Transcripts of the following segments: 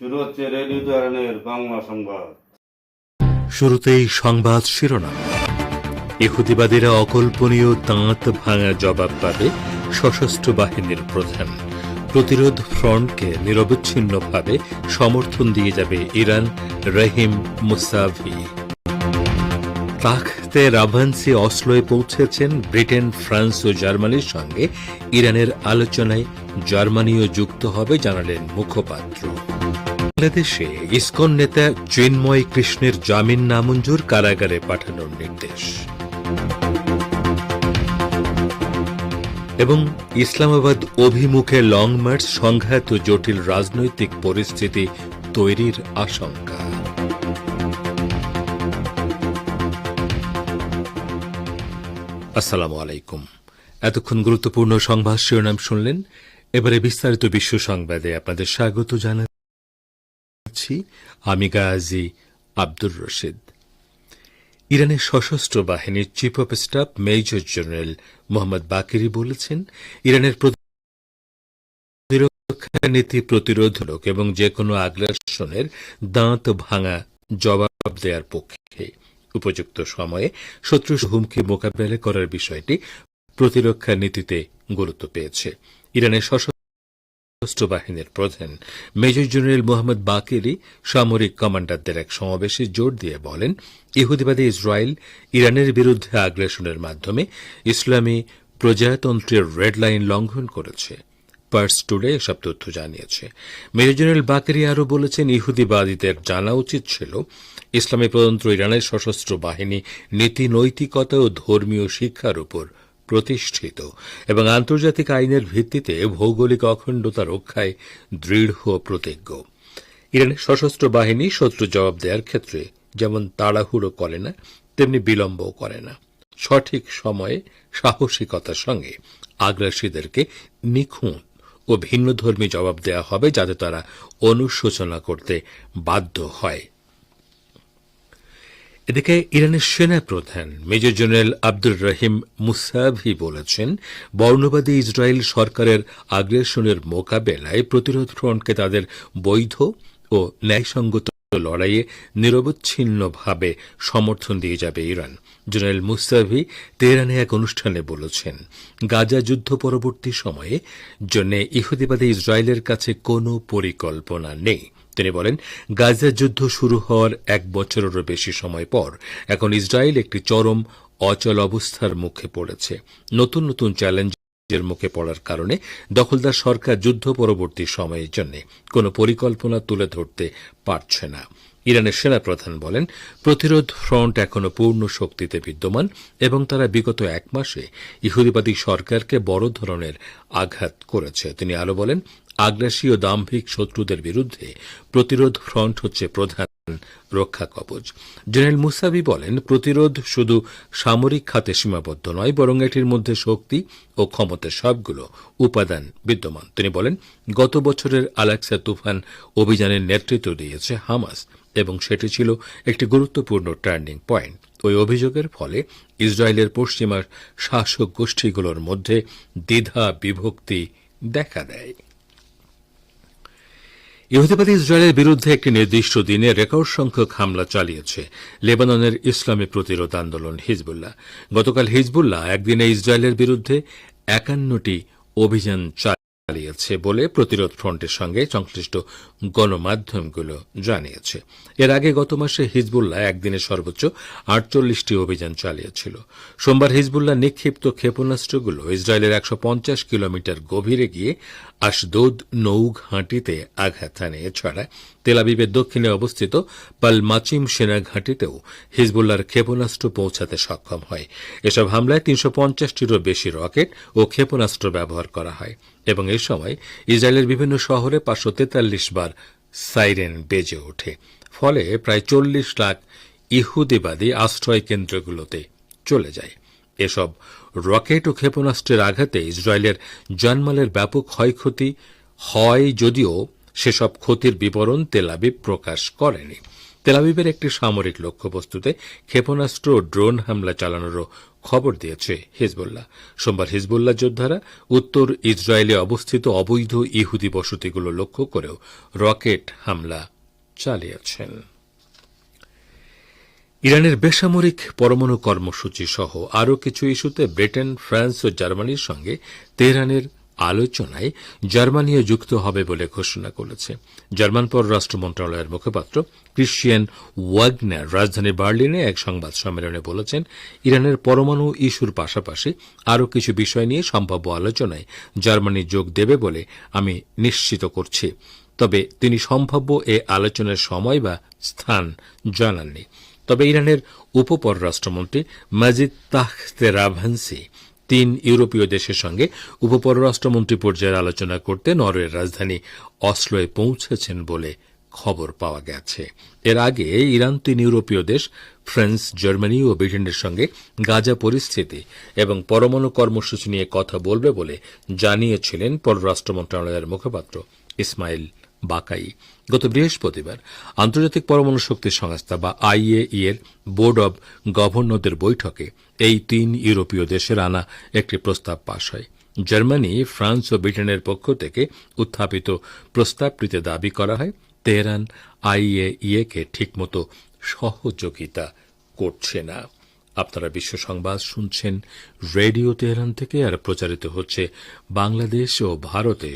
শুরু হচ্ছে রেডিও তেহরানের বাংলা সংবাদ। শুরুতেই সংবাদ শিরোনাম। ইহুদিবাদীরা অকল্পনীয় দাঁত ভাঙা জবাব পাবে সশস্ত্র বাহিনীর প্রধান। প্রতিরোধ ফ্রন্টকে নিরবচ্ছিন্নভাবে সমর্থন দিয়ে যাবে ইরান, রহিম মুসাভি। তাখতে রাভান্সি অসলোয় পৌঁছেছেন ব্রিটেন, ফ্রান্স ও জার্মানির সঙ্গে ইরানের আলোচনায় জার্মানিও যুক্ত হবে, জানালেন মুখপাত্র। বাংলাদেশে ইসকন নেতা চিন্ময় কৃষ্ণের জামিন নামঞ্জুর, কারাগারে পাঠানোর নির্দেশ। এবং ইসলামাবাদ অভিমুখে লং মার্চ, সংঘাত ও জটিল রাজনৈতিক পরিস্থিতি তৈরির আশঙ্কা। আসসালামু আলাইকুম। এতক্ষণ গুরুত্বপূর্ণ সংবাদ শিরোনাম শুনলেন। এবারে বিস্তারিত বিশ্ব সংবাদে আপনাদের স্বাগত জানাচ্ছি। আমি গাজী আব্দুর রশিদ। ইরানের সশস্ত্র বাহিনীর chief of staff major general Mohammad Bagheri বলেছেন, ইরানের প্রতিরক্ষা নীতি প্রতিরোধমূলক এবং যে কোনো আগ্রাসনের দাঁত ভাঙা জবাব দেওয়ার পক্ষে। উপযুক্ত সময়ে শত্রু হুমকি মোকাবেলা করার বিষয়টি প্রতিরক্ষা নীতিতে গুরুত্ব পেয়েছে। ইরানের সশস্ত্র বাহিনীর প্রধান মেজর জেনারেল মোহাম্মদ বাকেরি সামরিক কমান্ডারদের এক সমাবেশে জোর দিয়ে বলেন, ইহুদিবাদী ইসরায়েল ইরানের বিরুদ্ধে আগ্রাসনের মাধ্যমে ইসলামী প্রজাতন্ত্রের রেড লাইন লঙ্ঘন করেছে। পার্স টুডে এসব তথ্য জানিয়েছে। মেজর জেনারেল বাকেরি আরও বলেছেন, ইহুদিবাদীদের জানা উচিত ছিল ইসলামী প্রজাতন্ত্র ইরানের সশস্ত্র বাহিনী নীতি, নৈতিকতা ও ধর্মীয় শিক্ষার উপর প্রতিষ্ঠিত এবং আন্তর্জাতিক আইনের ভিত্তিতে ভৌগোলিক অখণ্ডতা রক্ষায় দৃঢ় প্রতিজ্ঞ। ইরানের সশস্ত্র বাহিনী শত্রু জবাব দেওয়ার ক্ষেত্রে যেমন তাড়াহুড়ো করে না, তেমনি বিলম্বও করে না। সঠিক সময়ে সাহসিকতার সঙ্গে আগ্রাসীদেরকে নিখুঁত ও ভিন্নধর্মী জবাব দেওয়া হবে, যাতে তারা অনুশোচনা করতে বাধ্য হয়। এদিকে ইরানের সেনা প্রধান major general Abdur Rahim Musavi বলেছেন, বর্ণবাদী ইসরায়েল সরকারের আগ্রাসনের মোকাবেলায় প্রতিরোধ ফ্রন্টকে তাদের বৈধ ও ন্যায়সঙ্গত লড়াইয়ে নিরবচ্ছিন্নভাবে সমর্থন দিয়ে যাবে ইরান। জেনারেল মুসাভি তেহরানে এক অনুষ্ঠানে বলেছেন, গাজা যুদ্ধ পরবর্তী সময়ে জন্য ইহুদিবাদী ইসরায়েলের কাছে কোনো পরিকল্পনা নেই। তিনি বলেন, গাজা যুদ্ধ শুরু হওয়ার এক বছরেরও বেশি সময় পর এখন ইসরায়েল একটি চরম অচল অবস্থার মুখে পড়েছে। নতুন নতুন চ্যালেঞ্জের মুখে পড়ার কারণে দখলদার সরকার যুদ্ধ পরবর্তী সময়ের জন্য কোনো পরিকল্পনা তুলে ধরতে পারছে না। ইরানের সেনাপ্রধান বলেন, প্রতিরোধ ফ্রন্ট এখনও পূর্ণ শক্তিতে বিদ্যমান এবং তারা বিগত এক মাসে ইহুদিবাদী সরকারকে বড় ধরনের আঘাত করেছে। তিনি আরও বলেন, আগ্রাসী ও দাম্ভিক শত্রুদের বিরুদ্ধে প্রতিরোধ ফ্রন্ট হচ্ছে প্রধান রক্ষা কবচ। জেনারেল মুসাভি বলেন, প্রতিরোধ শুধু সামরিক খাতে সীমাবদ্ধ নয়, বরং এটির মধ্যে শক্তি ও ক্ষমতার সবগুলো উপাদান বিদ্যমান। তিনি বলেন, গত বছরের আলাক্সা তুফান অভিযানের নেতৃত্ব দিয়েছে হামাস এবং সেটি ছিল একটি গুরুত্বপূর্ণ টার্নিং পয়েন্ট। ওই অভিযোগের ফলে ইসরায়েলের পশ্চিমা শাসক গোষ্ঠীগুলোর মধ্যে দ্বিধা বিভক্তি দেখা দেয়। ইহুদিবাদী ইসরায়েলের বিরুদ্ধে একটি নির্দিষ্ট দিনে রেকর্ড সংখ্যক হামলা চালিয়েছে লেবাননের ইসলামী প্রতিরোধ আন্দোলন হিজবুল্লাহ। গতকাল হিজবুল্লাহ একদিনে ইসরায়েলের বিরুদ্ধে 51টি অভিযান চালিয়েছে বলে প্রতিরোধ ফ্রন্টের সঙ্গে সংশ্লিষ্ট গণমাধ্যমগুলো জানিয়েছে। এর আগে গত মাসে হিজবুল্লাহ একদিনে সর্বোচ্চ 48টি অভিযান চালিয়েছিল। সোমবার হিজবুল্লাহ নিক্ষিপ্ত ক্ষেপণাস্ত্রগুলো ইসরায়েলের 150 কিলোমিটার গভীরে গিয়ে আশদোদ নৌঘাঁটিতে আঘাত হানে। এছাড়া তেল আবিবের দক্ষিণে অবস্থিত পালমাচিম সেনা ঘাঁটিতেও হিজবুল্লাহর ক্ষেপণাস্ত্র পৌঁছাতে সক্ষম হয়। এসব হামলায় 350টিরও বেশি রকেট ও ক্ষেপণাস্ত্র ব্যবহার করা হয় এবং এ সময় ইসরায়েলের বিভিন্ন শহরে 543 বার সাইরেন বেজে ওঠে। ফলে প্রায় 40 লাখ ইহুদিবাদী আশ্রয় কেন্দ্রগুলোতে চলে যায়। এসব রকেট ও ক্ষেপণাস্ত্রের আঘাতে ইসরায়েলের জানমালের ব্যাপক ক্ষয়ক্ষতি হয়, যদিও সেসব ক্ষতির বিবরণ তেল আবিব প্রকাশ করেনি। তেলাবিবের একটি সামরিক লক্ষ্যবস্তুতে ক্ষেপণাস্ত্র ও ড্রোন হামলা চালানোরও খবর দিয়েছে হিজবুল্লাহ। সোমবার হিজবুল্লাহ যোদ্ধারা উত্তর ইসরায়েলে অবস্থিত অবৈধ ইহুদি বসতিগুলো লক্ষ্য করেও রকেট হামলা চালিয়েছেন। ইরানের বেসামরিক পরমাণু কর্মসূচি সহ আরও কিছু ইস্যুতে ব্রিটেন, ফ্রান্স ও জার্মানির সঙ্গে তেহরানের আলোচনায় জার্মানিও যুক্ত হবে বলে ঘোষণা করেছে। জার্মান পররাষ্ট্র মন্ত্রণালয়ের মুখপাত্র ক্রিশ্চিয়ান ওয়াগনার রাজধানী বার্লিনে এক সংবাদ সম্মেলনে বলেছেন, ইরানের পরমাণু ইস্যুর পাশাপাশি আরও কিছু বিষয় নিয়ে সম্ভাব্য আলোচনায় জার্মানি যোগ দেবে বলে আমি নিশ্চিত করছি। তবে তিনি সম্ভাব্য এ আলোচনার সময় বা স্থান জানাননি। তবে ইরানের উপপররাষ্ট্রমন্ত্রী মাজিদ তাখতেরাভান্সি 3 ইউরোপীয় দেশের সঙ্গে উপপররাষ্ট্রমন্ত্রী পর্যায়ের আলোচনা করতে নরওয়ের রাজধানী অসলোয় পৌঁছেছেন বলে খবর পাওয়া গেছে। এর আগে ইরান 3 ইউরোপীয় দেশ ফ্রান্স, জার্মানি ও ব্রিটেনের সঙ্গে গাজা পরিস্থিতি এবং পরমাণু কর্মসূচি নিয়ে কথা বলবে বলে জানিয়েছিলেন পররাষ্ট্র মন্ত্রণালয়ের মুখপাত্র ইসমাইল বাকাই। গত বৃহস্পতিবার আন্তর্জাতিক পরমাণু শক্তি সংস্থা বা আইএই এর বোর্ড অব গভর্নরদের বৈঠকে এই 3 ইউরোপীয় দেশের আনা একটি প্রস্তাব পাশ হয়। জার্মানি, ফ্রান্স ও ব্রিটেনের পক্ষ থেকে উত্থাপিত প্রস্তাবটিতে দাবি করা হয়, তেহরান আইএইকে ঠিকমতো সহযোগিতা করছে না। আপনারা বিশ্ব সংবাদ শুনছেন রেডিও তেহরান থেকে, আর প্রচারিত হচ্ছে বাংলাদেশ ও ভারতে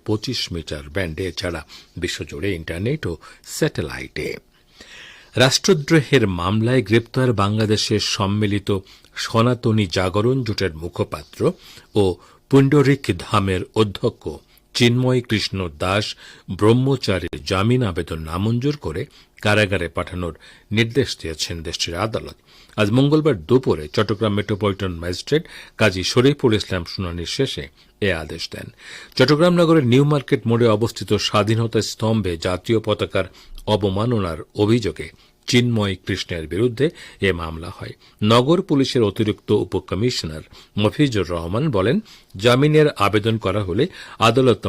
25 মিটার ব্যান্ডে, ছাড়া বিশ্বজুড়ে ইন্টারনেট ও স্যাটেলাইটে। রাষ্ট্রদ্রোহের মামলায় গ্রেপ্তার বাংলাদেশের সম্মিলিত সনাতনী জাগরণ জোটের মুখপাত্র ও পুণ্ডরিক ধামের অধ্যক্ষ চিন্ময় কৃষ্ণ দাস ব্রহ্মচারীর জামিন আবেদন নামঞ্জুর করে কারাগারে পাঠানোর নির্দেশ দিয়েছেন দেশটির আদালত। আজ মঙ্গলবার দুপুরে চট্টগ্রাম মেট্রোপলিটন ম্যাজিস্ট্রেট কাজী শরীফুল ইসলাম শুনানির শেষে এ আদেশ দেন। চট্টগ্রাম নগরের নিউ মার্কেট মোড়ে অবস্থিত স্বাধীনতা স্তম্ভে জাতীয় পতাকার অবমাননার অভিযোগে চিন্ময় কৃষ্ণের বিরুদ্ধে এ মামলা হয়। নগর পুলিশের অতিরিক্ত উপকমিশনার মফিজুর রহমান বলেন, জামিনের আবেদন করা হলে আদালত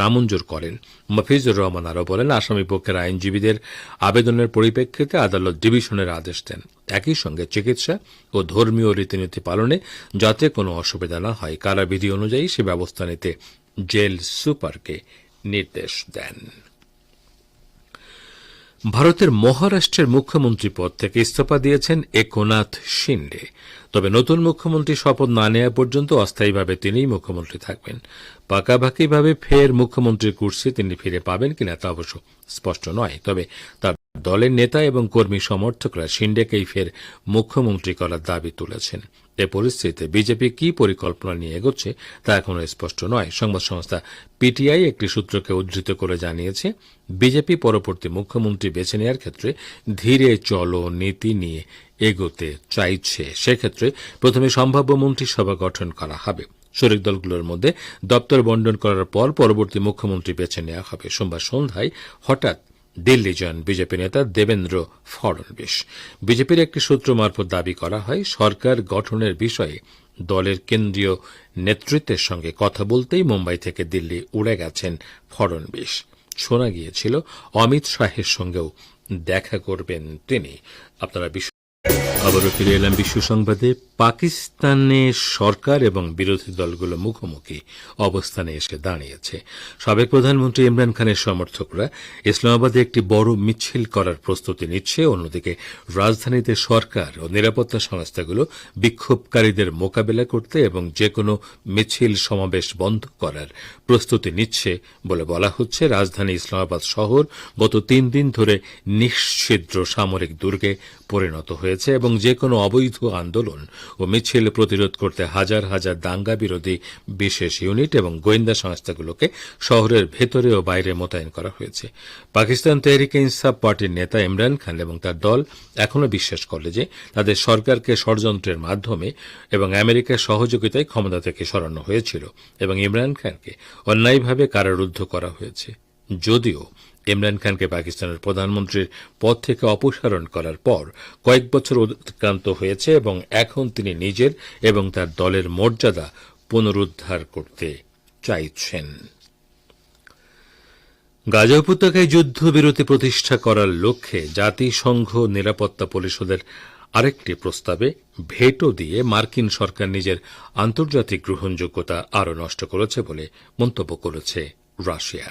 নামঞ্জুর করেন। মফিজুর রহমান আরও বলেন, আসামি পক্ষের আইনজীবীদের আবেদনের পরিপ্রেক্ষিতে আদালত ডিভিশনের আদেশ দেন। একই সঙ্গে চিকিৎসা ও ধর্মীয় রীতিনীতি পালনে যাতে কোনো অসুবিধা না হয়, কারাবিধি অনুযায়ী সে ব্যবস্থা নিতে জেল সুপারকে নির্দেশ দেন। ভারতের মহারাষ্ট্রের মুখ্যমন্ত্রী পদ থেকে ইস্তফা দিয়েছেন একনাথ শিন্ডে। তবে নতুন মুখ্যমন্ত্রী শপথ না নেওয়া পর্যন্ত অস্থায়ীভাবে তিনিই মুখ্যমন্ত্রী থাকবেন। পাকাপাকিভাবে ফের মুখ্যমন্ত্রীর কুর্সি তিনি ফিরে পাবেন কিনা তা অবশ্য স্পষ্ট নয়। তবে তার দলের নেতা এবং কর্মী সমর্থকরা শিন্ডেকেই ফের মুখ্যমন্ত্রী করার দাবি তুলেছেন। এ পরিস্থিতিতে বিজেপি কি পরিকল্পনা নিয়ে এগোচ্ছে তা এখনো স্পষ্ট নয়। সংবাদ সংস্থা পিটিআই একটি সূত্রকে উদ্ধৃত করে জানিয়েছে, বিজেপি পরবর্তী মুখ্যমন্ত্রী বেছে নেওয়ার ক্ষেত্রে ধীরে চলো নীতি নিয়ে এগোতে চাইছে। সেক্ষেত্রে প্রথমে সম্ভাব্য মন্ত্রিসভা গঠন করা হবে। শরিক দলগুলোর মধ্যে দপ্তর বণ্টন করার পর পরবর্তী মুখ্যমন্ত্রী বেছে নেওয়া হবে। সোমবার সন্ধ্যায় হঠাৎ দিল্লি যান বিজেপি নেতা দেবেন্দ্র ফড়নবিস। বিজেপির একটি সূত্র মারফত দাবি করা হয়, সরকার গঠনের বিষয়ে দলের কেন্দ্রীয় নেতৃত্বের সঙ্গে কথা বলতেই মুম্বাই থেকে দিল্লি উড়ে গেছেন ফড়নবিস। শোনা গিয়েছিল অমিত শাহের সঙ্গেও দেখা করবেন তিনি। আপনারা আবারও ফিরে এলাম বিশ্ব সংবাদে। পাকিস্তানে সরকার এবং বিরোধী দলগুলো মুখোমুখি অবস্থানে এসে দাঁড়িয়েছে। সাবেক প্রধানমন্ত্রী ইমরান খানের সমর্থকরা ইসলামাবাদে একটি বড় মিছিল করার প্রস্তুতি নিচ্ছে। অন্যদিকে রাজধানীতে সরকার ও নিরাপত্তা সংস্থাগুলো বিক্ষোভকারীদের মোকাবেলা করতে এবং যেকোনো মিছিল সমাবেশ বন্ধ করার প্রস্তুতি নিচ্ছে বলে বলা হচ্ছে। রাজধানী ইসলামাবাদ শহর গত 3 দিন ধরে নিশ্ছিদ্র সামরিক দুর্গে পরিণত হয়েছে এবং যেকোনো অবৈধ আন্দোলন ও মিছিল প্রতিরোধ করতে হাজার হাজার দাঙ্গা বিরোধী বিশেষ ইউনিট এবং গোয়েন্দা সংস্থাগুলোকে শহরের ভেতরে ও বাইরে মোতায়েন করা হয়েছে। পাকিস্তান তেহরিকে ইনসাফ পার্টির নেতা ইমরান খান এবং তার দল এখনও বিশ্বাস করে যে তাদের সরকারকে ষড়যন্ত্রের মাধ্যমে এবং আমেরিকার সহযোগিতায় ক্ষমতা থেকে সরানো হয়েছিল এবং ইমরান খানকে অন্যায়ভাবে কারারুদ্ধ করা হয়েছে। যদিও ইমরান খানকে পাকিস্তানের প্রধানমন্ত্রীর পদ থেকে অপসারণ করার পর কয়েক বছর অতিক্রান্ত হয়েছে এবং এখন তিনি নিজের এবং তার দলের মর্যাদা পুনরুদ্ধার করতে চাইছেন। গাজা উপত্যকায় যুদ্ধবিরতি প্রতিষ্ঠা করার লক্ষ্যে জাতিসংঘ নিরাপত্তা পরিষদের আরেকটি প্রস্তাবে ভেটো দিয়ে মার্কিন সরকার নিজের আন্তর্জাতিক গ্রহণযোগ্যতা আরও নষ্ট করেছে বলে মন্তব্য করেছে রাশিয়া।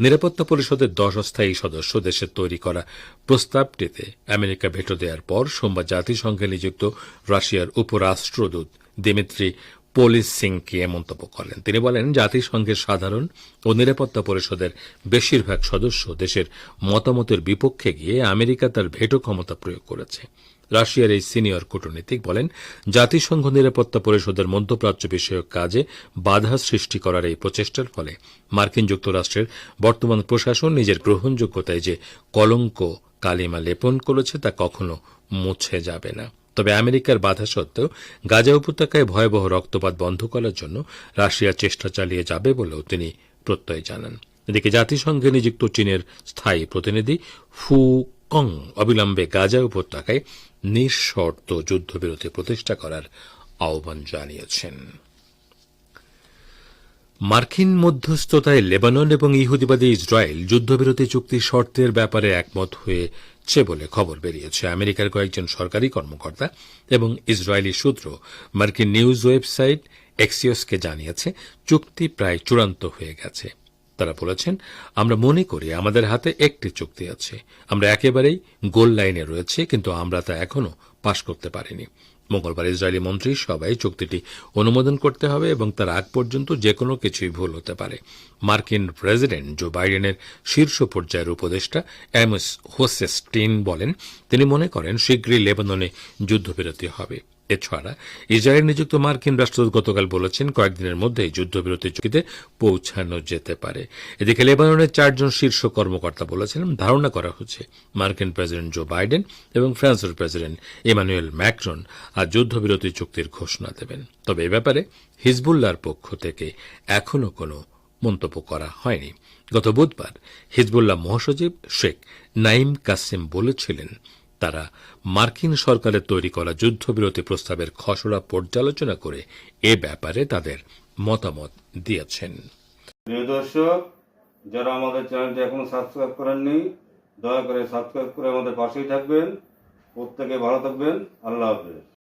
নিরাপত্তা পরিষদের 10 অস্থায়ী সদস্য দেশের তৈরি করা প্রস্তাবটিতে আমেরিকা ভেটো দেওয়ার পর সোমবার জাতিসংঘে নিযুক্ত রাশিয়ার উপরাষ্ট্রদূত দিমিত্রি পোলিসিংকি এ মন্তব্য করেন। তিনি বলেন, জাতিসংঘের সাধারণ ও নিরাপত্তা পরিষদের বেশিরভাগ সদস্য দেশের মতামতের বিপক্ষে গিয়ে আমেরিকা তার ভেটো ক্ষমতা প্রয়োগ করেছে। রাশিয়ার এই সিনিয়র কূটনীতিক বলেন, জাতিসংঘ নিরাপত্তা পরিষদের মধ্যপ্রাচ্য বিষয়ক কাজে বাধা সৃষ্টি করার এই প্রচেষ্টার ফলে মার্কিন যুক্তরাষ্ট্রের বর্তমান প্রশাসন নিজের গ্রহণযোগ্যতায় যে কলঙ্ক কালিমা লেপন করেছে তা কখনো মুছে যাবে না। তবে আমেরিকার বাধা সত্ত্বেও গাজা উপত্যকায় ভয়াবহ রক্তপাত বন্ধ করার জন্য রাশিয়া চেষ্টা চালিয়ে যাবে বলেও তিনি প্রত্যয় জানান। এদিকে জাতিসংঘে নিযুক্ত চীনের স্থায়ী প্রতিনিধি ফু কং অবিলম্বে গাজা উপত্যকায় নিঃশর্ত যুদ্ধবিরতি প্রতিষ্ঠা করার আহ্বান জানিয়েছেন। মার্কিন মধ্যস্থতায় লেবানন এবং ইহুদিবাদী ইসরায়েল যুদ্ধবিরতি চুক্তির শর্তের ব্যাপারে একমত হয়েছে বলে খবর বেরিয়েছে। আমেরিকার কয়েকজন সরকারি কর্মকর্তা এবং ইসরায়েলি সূত্র মার্কিন নিউজ ওয়েবসাইট এক্সিওসকে জানিয়েছে চুক্তি প্রায় চূড়ান্ত হয়ে গেছে। তারা বলেছেন, আমরা মনে করি আমাদের হাতে একটি চুক্তি আছে। আমরা একেবারেই গোল লাইনে রয়েছে, কিন্তু আমরা তা এখনো পাশ করতে পারিনি। মঙ্গলবার ইসরায়েলি মন্ত্রিসভায় চুক্তিটি অনুমোদন করতে হবে এবং তার আগ পর্যন্ত যেকোনো কিছুই ভুল হতে পারে। মার্কিন প্রেসিডেন্ট জো বাইডেনের শীর্ষ পর্যায়ের উপদেষ্টা অ্যামোস হোসেস্টিন বলেন, তিনি মনে করেন শীঘ্রই লেবাননে যুদ্ধবিরতি হবে। এছাড়া ইসরায়েল নিযুক্ত মার্কিন রাষ্ট্রদূত গতকাল বলেছেন, কয়েকদিনের মধ্যেই যুদ্ধবিরতি চুক্তিতে পৌঁছানো যেতে পারে। এদিকে লেবাননের 4 জন শীর্ষ কর্মকর্তা বলেছেন, ধারণা করা হচ্ছে মার্কিন প্রেসিডেন্ট জো বাইডেন এবং ফ্রান্সের প্রেসিডেন্ট ইমানুয়েল ম্যাক্রন আজ যুদ্ধবিরতি চুক্তির ঘোষণা দেবেন। তবে এ ব্যাপারে হিজবুল্লাহর পক্ষ থেকে এখনও কোনো মন্তব্য করা হয়নি। গত বুধবার হিজবুল্লাহ মহাসচিব শেখ নাইম কাসেম বলেছিলেন, তারা মার্কিন সরকারের তৈরি করা যুদ্ধবিরতি প্রস্তাবের খসড়া পর্যালোচনা করে এ ব্যাপারে তাদের মতামত দিয়েছেন। প্রিয় দর্শক, যারা আমাদের চ্যানেলটি এখনো সাবস্ক্রাইব করেননি, দয়া করে সাবস্ক্রাইব করে আমাদের পাশেই থাকবেন। প্রত্যেকে ভালো থাকবেন। আল্লাহ হাফেজ।